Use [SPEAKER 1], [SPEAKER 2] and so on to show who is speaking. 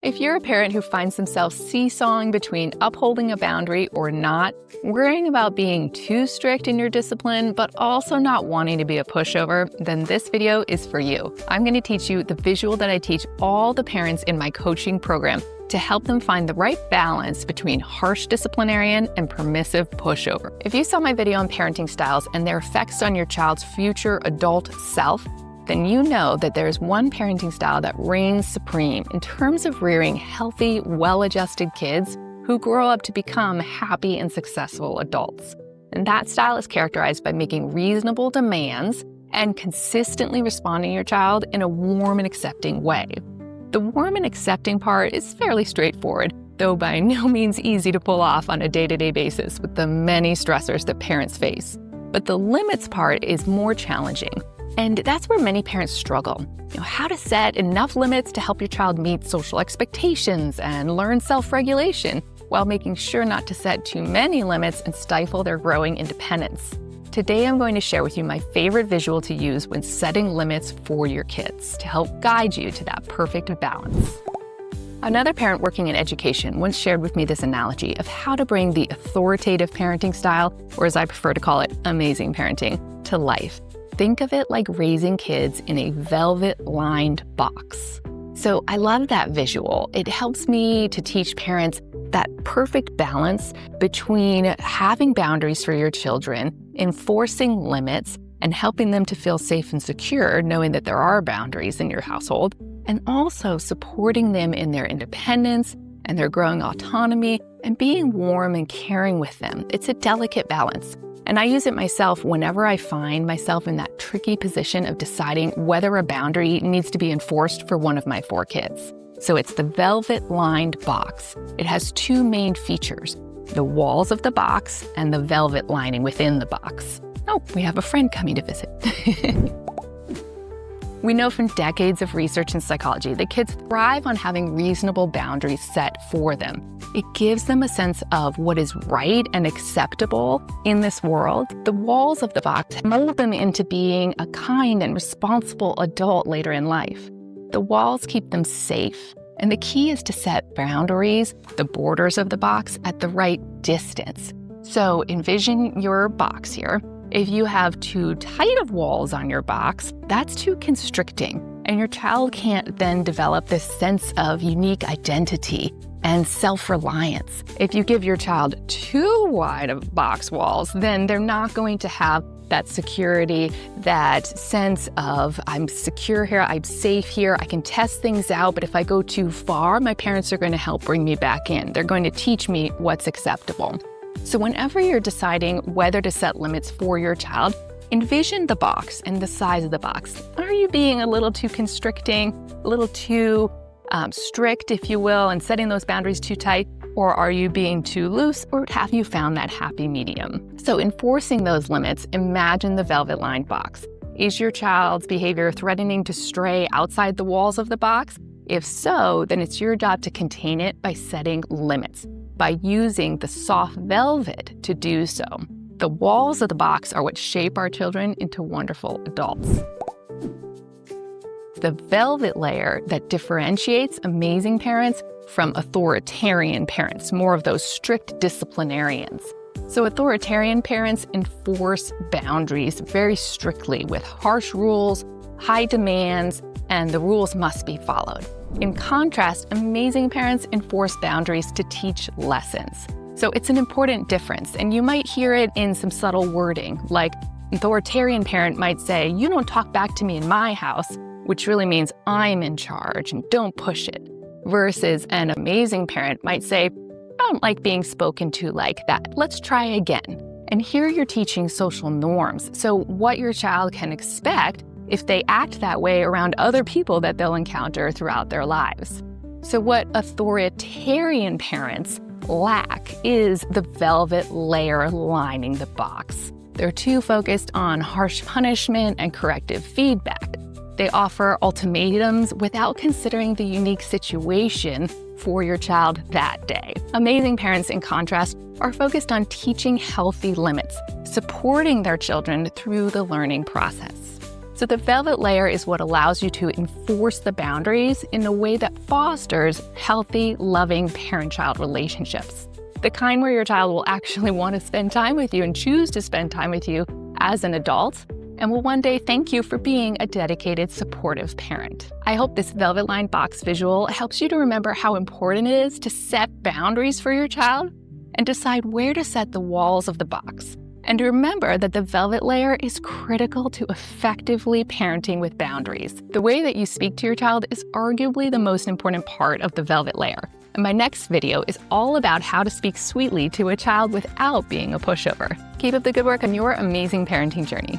[SPEAKER 1] If you're a parent who finds themselves seesawing between upholding a boundary or not, worrying about being too strict in your discipline, but also not wanting to be a pushover, then this video is for you. I'm going to teach you the visual that I teach all the parents in my coaching program to help them find the right balance between harsh disciplinarian and permissive pushover. If you saw my video on parenting styles and their effects on your child's future adult self, then you know that there's one parenting style that reigns supreme in terms of rearing healthy, well-adjusted kids who grow up to become happy and successful adults. And that style is characterized by making reasonable demands and consistently responding to your child in a warm and accepting way. The warm and accepting part is fairly straightforward, though by no means easy to pull off on a day-to-day basis with the many stressors that parents face. But the limits part is more challenging. And that's where many parents struggle. How to set enough limits to help your child meet social expectations and learn self-regulation while making sure not to set too many limits and stifle their growing independence. Today, I'm going to share with you my favorite visual to use when setting limits for your kids to help guide you to that perfect balance. Another parent working in education once shared with me this analogy of how to bring the authoritative parenting style, or as I prefer to call it, amazing parenting, to life. Think of it like raising kids in a velvet-lined box. So I love that visual. It helps me to teach parents that perfect balance between having boundaries for your children, enforcing limits, and helping them to feel safe and secure, knowing that there are boundaries in your household, and also supporting them in their independence and their growing autonomy and being warm and caring with them. It's a delicate balance. And I use it myself whenever I find myself in that tricky position of deciding whether a boundary needs to be enforced for one of my 4 kids. So it's the velvet-lined box. It has 2 main features, the walls of the box and the velvet lining within the box. Oh, we have a friend coming to visit. We know from decades of research in psychology that kids thrive on having reasonable boundaries set for them. It gives them a sense of what is right and acceptable in this world. The walls of the box mold them into being a kind and responsible adult later in life. The walls keep them safe, and the key is to set boundaries, the borders of the box, at the right distance. So envision your box here. If you have too tight of walls on your box, that's too constricting, and your child can't then develop this sense of unique identity and self-reliance. If you give your child too wide of box walls, then they're not going to have that security, that sense of I'm secure here, I'm safe here, I can test things out, but if I go too far, my parents are going to help bring me back in. They're going to teach me what's acceptable. So whenever you're deciding whether to set limits for your child, envision the box and the size of the box. Are you being a little too constricting, a little too strict, if you will, and setting those boundaries too tight? Or are you being too loose, or have you found that happy medium? So enforcing those limits, imagine the velvet-lined box. Is your child's behavior threatening to stray outside the walls of the box? If so, then it's your job to contain it by setting limits, by using the soft velvet to do so. The walls of the box are what shape our children into wonderful adults. The velvet layer that differentiates amazing parents from authoritarian parents, more of those strict disciplinarians. So authoritarian parents enforce boundaries very strictly with harsh rules, high demands, and the rules must be followed. In contrast, amazing parents enforce boundaries to teach lessons. So it's an important difference, and you might hear it in some subtle wording, like an authoritarian parent might say, "You don't talk back to me in my house," which really means I'm in charge and don't push it. Versus an amazing parent might say, "I don't like being spoken to like that. Let's try again." And here you're teaching social norms, so what your child can expect if they act that way around other people that they'll encounter throughout their lives. So what authoritarian parents lack is the velvet layer lining the box. They're too focused on harsh punishment and corrective feedback. They offer ultimatums without considering the unique situation for your child that day. Amazing parents, in contrast, are focused on teaching healthy limits, supporting their children through the learning process. So the velvet layer is what allows you to enforce the boundaries in a way that fosters healthy, loving parent-child relationships. The kind where your child will actually want to spend time with you and choose to spend time with you as an adult, and will one day thank you for being a dedicated, supportive parent. I hope this velvet lined box visual helps you to remember how important it is to set boundaries for your child and decide where to set the walls of the box. And remember that the velvet layer is critical to effectively parenting with boundaries. The way that you speak to your child is arguably the most important part of the velvet layer. And my next video is all about how to speak sweetly to a child without being a pushover. Keep up the good work on your amazing parenting journey.